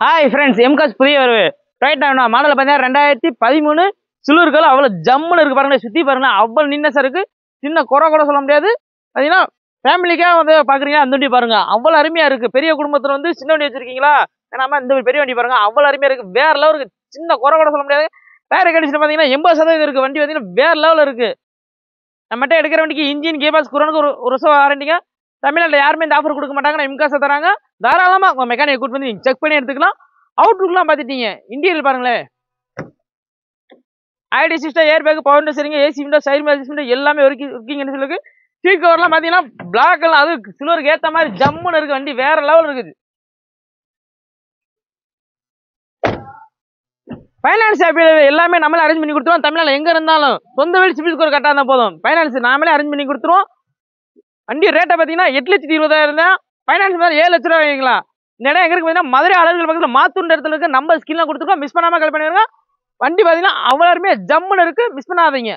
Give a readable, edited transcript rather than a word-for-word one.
Hi friends, எம்காஸ் புதிய வருது. Right நான் மாடலில் பார்த்தீங்கன்னா 2013 சிலூர்கள் அவ்வளோ ஜம்முன்னு இருக்குது பாருங்க. சுற்றி பாருங்க, அவ்வளோ நின்னஸாக இருக்குது. சின்ன குறை கூட சொல்ல முடியாது. பார்த்தீங்கன்னா ஃபேமிலிக்காக வந்து பார்க்குறீங்க, அந்த வண்டி பாருங்க அவ்வளோ அருமையாக இருக்குது. பெரிய குடும்பத்தில் வந்து சின்ன வண்டி வச்சிருக்கீங்களா, ஏன்னா இந்த பெரிய வண்டி பாருங்க அவ்வளோ அருமையாக இருக்குது. வேற லெவல் இருக்குது. சின்ன குறை கூட சொல்ல முடியாது. டயர் கண்டிஷன் பார்த்தீங்கன்னா 80% இருக்குது. வண்டி பார்த்தீங்கன்னா வேற லெவலில் இருக்குது. நம்மகிட்ட எடுக்கிற வண்டிக்கு இன்ஜின் கேபாஸ் குரானுக்கு ஒரு வருஷம் வாரண்டிங்க. தமிழ்நாட்டில் யாருமே இந்த ஆஃபர் கொடுக்க மாட்டாங்க. எம்காஸை தராங்க. தாராளமாக உங்கள் மெக்கானிக் கூட்டு வந்து நீங்கள் செக் பண்ணி எடுத்துக்கலாம். அவுட்லுக்லாம் பார்த்துட்டீங்க. இன்டீரியர் பாருங்களேன், ID system, airbag, power window, AC window, side மேஜ் எல்லாமே ஒர்க்கிங் இருக்கு. சீட் கவர்லாம் பார்த்தீங்கன்னா பிளாக் எல்லாம் அது சிலருக்கு ஏற்ற மாதிரி ஜம்முன்னு இருக்கு. வண்டி வேற லெவல் இருக்குது. ஃபைனான்ஸ் எல்லாமே நம்மளே அரேஞ்ச் பண்ணி கொடுத்துருவோம். தமிழ்நாடு எங்கே இருந்தாலும் சொந்த வீடு சிபில் ஸ்கோர் கரெக்டாக இருந்தால் போதும். ஃபைனான்ஸ் நாமளே அரேஞ்ச் பண்ணி கொடுத்துருவோம். வண்டி ரேட்டை பார்த்தீங்கன்னா 8,20,000 தான். ஃபைனான்ஸ் மேலே 7 லட்ச ரூபா வாங்கிக்கலாம். இந்த இடம் எங்கே இருக்கு பார்த்தீங்கன்னா மதுரை அழகு பக்கத்தில் மாத்தூர் இடத்துல இருக்கு. நம்ம ஸ்கிரீன்லாம் கொடுத்துருக்கோம். மிஸ் பண்ணாமல் கால் பண்ணிடுங்க. வண்டி பார்த்தீங்கன்னா அவ்வளோ ஜம்முன்னு இருக்கு. மிஸ் பண்ணாதீங்க.